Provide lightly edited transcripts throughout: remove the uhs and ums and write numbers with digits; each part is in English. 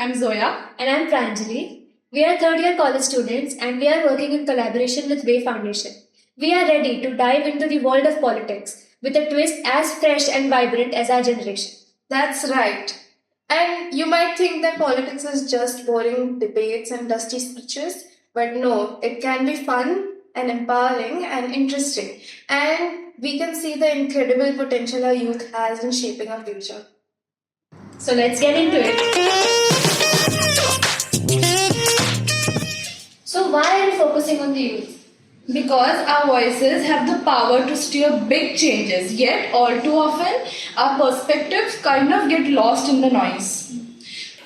I'm Zoya. And I'm Pranjali. We are third year college students and we are working in collaboration with Way Foundation. We are ready to dive into the world of politics with a twist as fresh and vibrant as our generation. That's right. And you might think that politics is just boring debates and dusty speeches, but no, it can be fun and empowering and interesting. And we can see the incredible potential our youth has in shaping our future. So let's get into it. So, why are we focusing on the youth? Because our voices have the power to steer big changes, yet all too often our perspectives kind of get lost in the noise.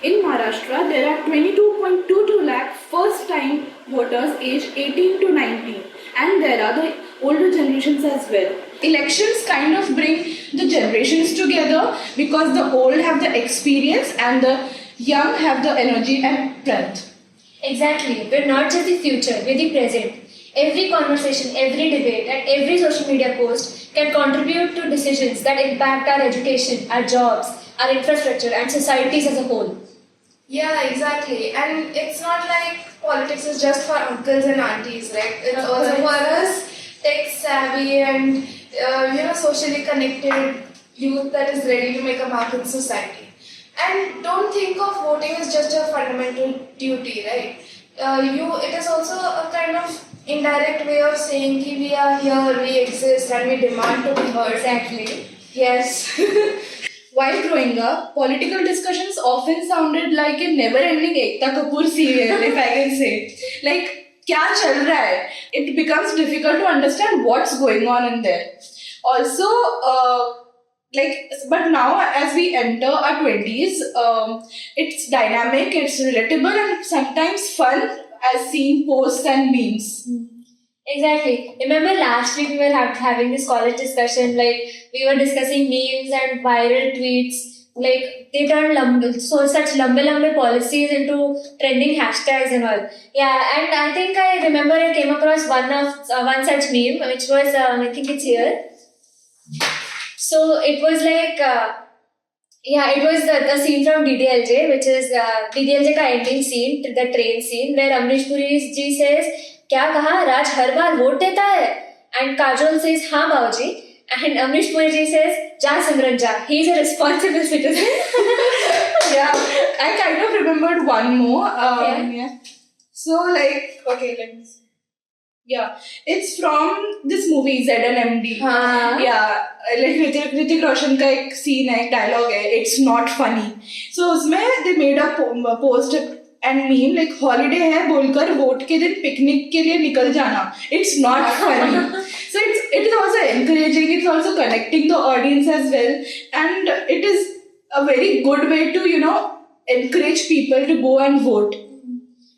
In Maharashtra, there are 22.22 lakh first-time voters aged 18 to 19, and there are the older generations as well. Elections kind of bring the generations together because the old have the experience and the young have the energy and strength. Exactly. We're not just the future, we're the present. Every conversation, every debate, and every social media post can contribute to decisions that impact our education, our jobs, our infrastructure, and societies as a whole. Yeah, exactly. And it's not like politics is just for uncles and aunties, right? It's also for us tech savvy and socially connected youth that is ready to make a mark in society. And don't think of voting as just a fundamental duty, right? It is also a kind of indirect way of saying कि we are here, we exist, and we demand to be heard. Exactly. Yes. While growing up, political discussions often sounded like a never-ending Ekta Kapoor serial, if I can say. Like, क्या चल रहा है? It becomes difficult to understand what's going on in there. Also, but now as we enter our 20s, it's dynamic, it's relatable, and sometimes fun as seeing posts and memes. Exactly. Remember last week we were having this college discussion, like we were discussing memes and viral tweets, like they turned such lambe policies into trending hashtags and all. Yeah, and I think I remember I came across one such meme, which was I think it's here. So it was like, it was the scene from DDLJ, which is DDLJ का ending scene, the train scene, where Amrish Puri ji says, क्या कहा राज हर बार vote देता है, and Kajol says हाँ बाबूजी, and Amrish Puri ji says जा सिमरन जा, he is a responsible citizen. Yeah, I kind of remembered one more. Yeah. So let me see. Yeah, it's from this movie ZNMD. Yeah, like Hrithik Roshan का एक scene है, एक dialogue है, it's not funny. So उसमें they made a post and meme like holiday है बोलकर vote के दिन picnic के लिए निकल जाना. It's not funny. So it is also encouraging. It's also connecting the audience as well, and it is a very good way to encourage people to go and vote.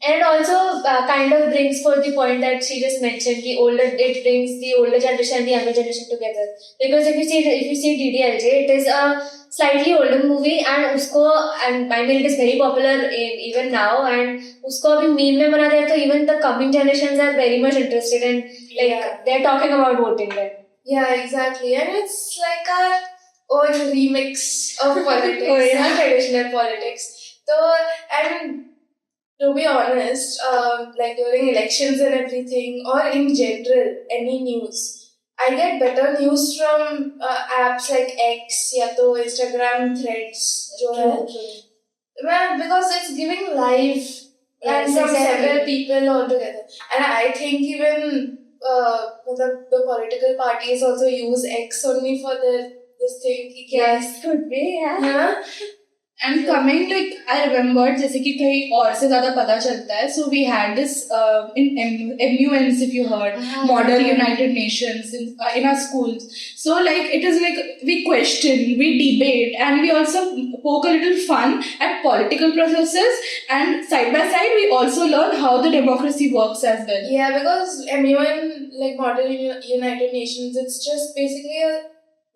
And it also kind of brings forth the point that she just mentioned, it brings the older generation and the younger generation together. Because if you see DDLJ, it is a slightly older movie, and it is very popular even now, and usko abhi meme mein bana diya, so even the coming generations are very much interested in, they're talking about voting there. Yeah, exactly. And it's like our own remix of politics, traditional politics. So, and to be honest, like during elections and everything, or in general, any news, I get better news from apps like X, या तो Instagram threads, जो है, because it's giving live and from several people all together. And I think even the political parties also use X only for this thing. Yes, could be, yeah. And coming, like, I remembered, जैसे कि कहीं और से ज़्यादा पता चलता है, so we had this in MUNs, if you heard, Model United Nations in our schools. So like it is like we question, we debate, and we also poke a little fun at political processes, and side by side we also learn how the democracy works as well. Yeah, because MUN, like Model United Nations, it's just basically a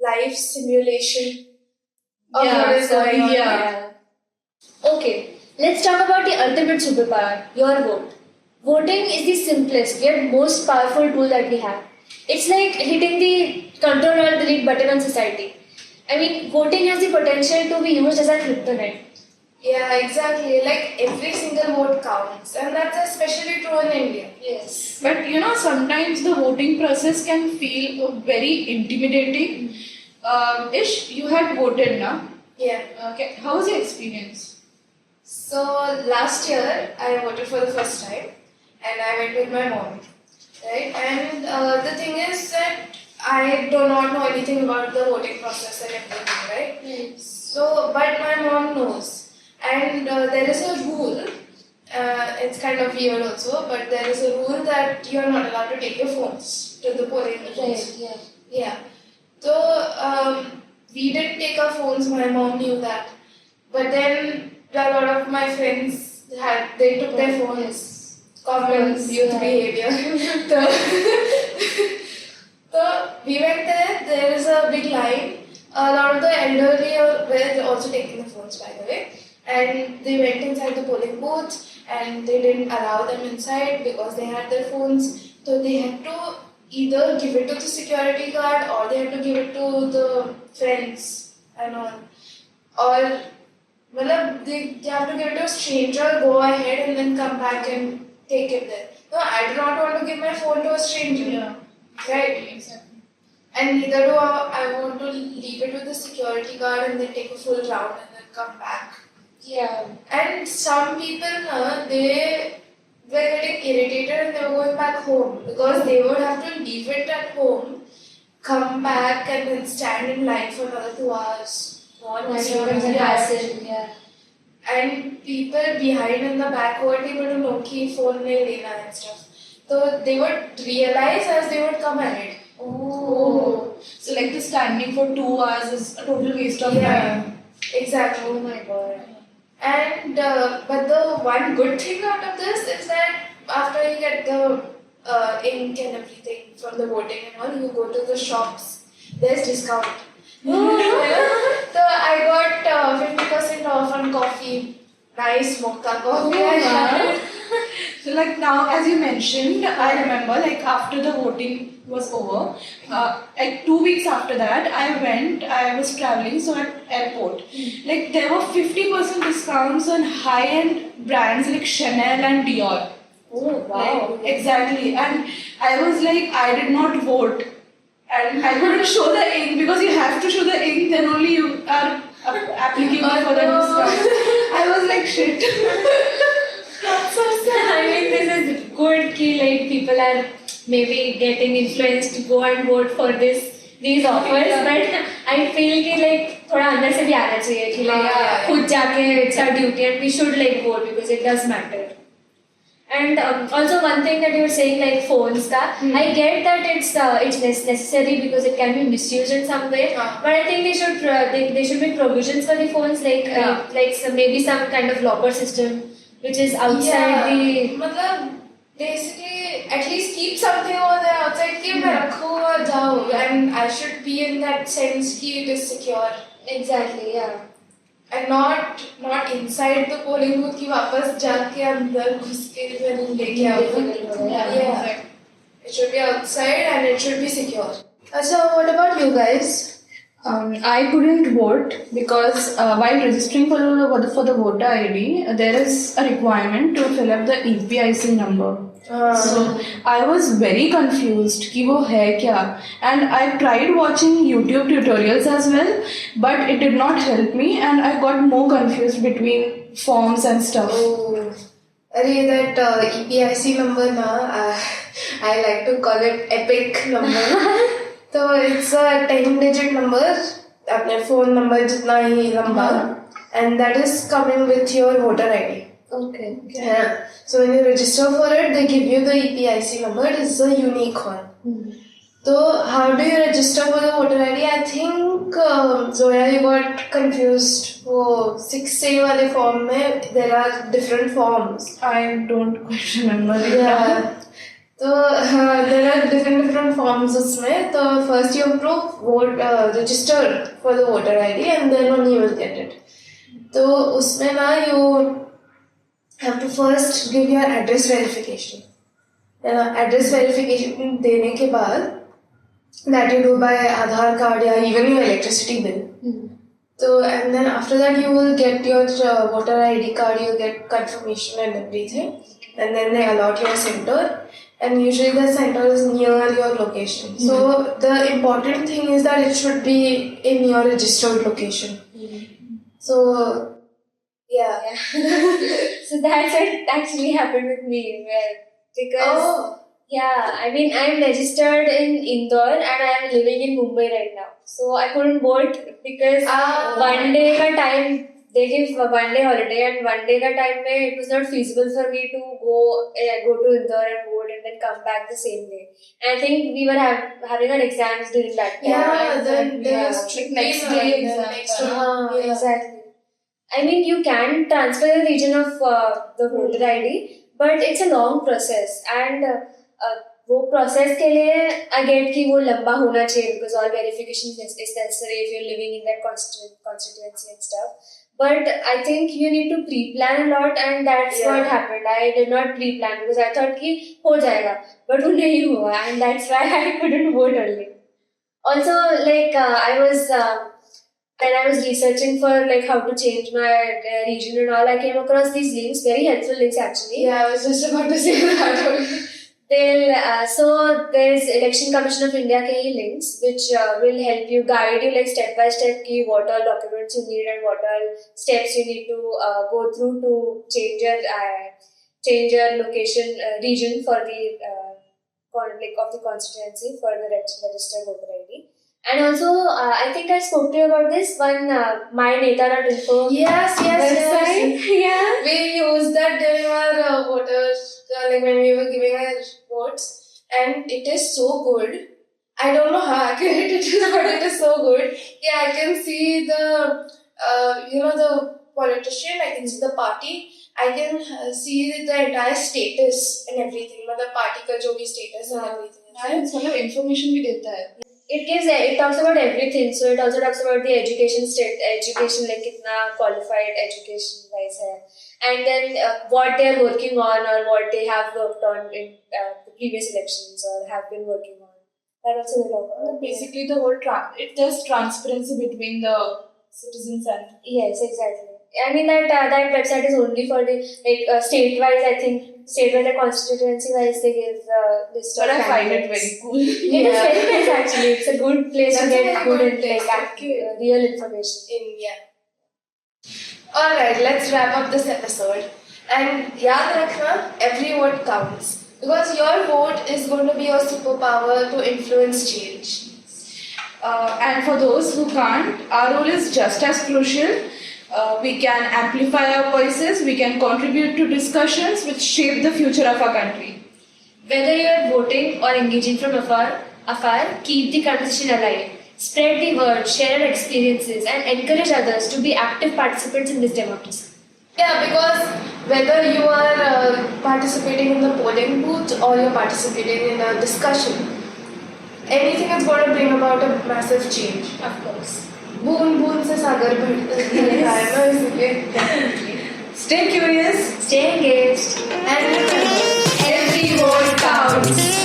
life simulation of what is going on. Yeah. Okay, let's talk about the ultimate superpower, your vote. Voting is the simplest yet most powerful tool that we have. It's like hitting the Control-Alt-Delete button on society. I mean, voting has the potential to be used as a kryptonite. Yeah, exactly. Like every single vote counts, and that's especially true in India. Yes. But sometimes the voting process can feel very intimidating. Ish, you had voted, na? Yeah. Okay. How was your experience? So last year I voted for the first time, and I went with my mom, right? And the thing is that I do not know anything about the voting process and everything, right? So, but my mom knows, and there is a rule. It's kind of weird also, but there is a rule that you are not allowed to take your phones to the polling booths. Right. Yeah. Yeah. So we didn't take our phones. My mom knew that, but then a lot of my friends they took their phones. Common youth Yeah. behavior. so, so we went there. There is a big line. A lot of the elderly were also taking the phones, by the way, and they went inside the polling booth, and they didn't allow them inside because they had their phones. So they had to either give it to the security guard or they had to give it to the friends and all. Or they have to give it to a stranger, go ahead and then come back and take it there. No, I do not want to give my phone to a stranger. Yeah. Right? Exactly. And neither do I want to leave it with the security guard and then take a full round and then come back. Yeah. And some people, they were getting irritated and they were going back home because they would have to leave it at home, come back and then stand in line for another 2 hours. Yeah. And people behind in the back were able to know ki phone nahi lena and stuff. So they would realize as they would come ahead. Oh. So like the standing for 2 hours is a total waste of Yeah, time. exactly. Oh my god. And but the one good thing out of this is that after you get the ink and everything from the voting and all, you go to the shops. There's discount. So I got 50% off on coffee. Nice mocha coffee. I had. So like now, as you mentioned, I remember like after the voting was over, like 2 weeks after that, I was traveling, so at airport, like there were 50% discounts on high-end brands like Chanel and Dior. Oh wow. Like, exactly. And I was like, I did not vote. And I couldn't show the ink because you have to show the ink, then only you are applicable for the discount. I was like, shit. That's so sad. I mean, this is good कि like people are maybe getting influenced to go and vote for these offers, but I feel कि like थोड़ा अंदर से भी आना चाहिए कि like खुद जाके it's our duty and we should like vote because it does matter. And also one thing that you were saying like phones ka, I get that it's necessary because it can be misused in some way, but I think they should make provisions for the phones like maybe some kind of locker system which is outside the. मतलब basically at least keep something over there outside कि मैं रखूँ और जाऊँ, and I should be in that sense कि it is secure. Exactly, yeah. And not inside the polling booth कि वापस जाके अंदर घुस के फिर लेके आओ. Yeah. It should be outside and it should be secure. So what about you guys? I couldn't vote because while registering for the voter ID, there is a requirement to fill up the EPIC number. So I was very confused कि वो है क्या, and I tried watching YouTube tutorials as well, but it did not help me and I got more confused between forms and stuff. Oh, अरे that EPIC number ना, I like to call it epic number. So it's a 10-digit number, अपने phone number जितना ही लंबा, and that is coming with your voter ID. Okay. Yeah. So when you register for it, they give you the EPIC number. It is a unique one. So how do you register for the voter ID? I think Zoya, you got confused. वो 6A वाले form में there are different forms. I don't quite remember it. Yeah. So there are different forms उसमें. So first you have to register for the voter ID and then only you will get it. तो उसमें ना you have to first give your address verification. Address verification देने के बाद that you do by Aadhaar card या even your electricity bill. So, and then after that, you will get your voter ID card, you'll get confirmation and everything. And then they allot your center. And usually the center is near your location. So, the important thing is that it should be in your registered location. So, yeah. So that's what actually happened with me, because I mean, I'm registered in Indore and I'm living in Mumbai right now. So I couldn't vote because one day ka time, they give a 1 day holiday, and 1 day ka time mein it was not feasible for me to go to Indore and vote and then come back the same day. And I think we were having our exams during that time. Yeah, then there was next day exam. Exactly. I mean, you can transfer the region of the voter ID, but it's a long process, and वो process के लिए I get कि वो लंबा होना चाहिए, because all verification is necessary if you're living in that constituency and stuff. But I think you need to pre-plan a lot, and that's what happened. I did not pre-plan because I thought कि हो जाएगा, but वो नहीं हुआ, and that's why I couldn't vote early. Also, like I was when I was researching for like how to change my region and all, I came across these links, very helpful links actually. Yeah, I was just about to say that. So there's Election Commission of India ke hi links which will help you, guide you like step by step ki what all documents you need and what all steps you need to go through to change your location region for the of the constituency for the registered voter ID. And also, I think I spoke to you about this one, myneta.info. Yes. Yeah. We used that during our voters, like when we were giving our votes, and it is so good. I don't know how accurate it is, but it is so good. Yeah, I can see the, the politician, I can see the party, I can see the entire status and everything, the party ka jo bhi status and everything. And it's मतलब information भी देता है. It talks about everything. So it also talks about the education like kitna qualified education wise hai, and then what they are working on or what they have worked on in the previous elections or have been working on. That also they talk about. Basically, the whole there's transparency between the citizens and. Yes, exactly. I mean that website is only for the state-wise. I think state-wise and constituency-wise they give list of. But I find it candidates. very cool. It is very nice actually. It's a good place to get good and real information. Alright, let's wrap up this episode. And yaad rakhna, every vote counts. Because your vote is going to be your superpower to influence change. And for those who can't, our role is just as crucial. We can amplify our voices, we can contribute to discussions which shape the future of our country. Whether you are voting or engaging from afar, keep the conversation alive. Spread the word, share our experiences, and encourage others to be active participants in this democracy. Yeah, because whether you are participating in the polling booth or you're participating in a discussion, anything is going to bring about a massive change. Of course. बूंद बूंद से सागर बढ़ता है ना, इसलिए Stay curious, stay engaged, and every vote counts.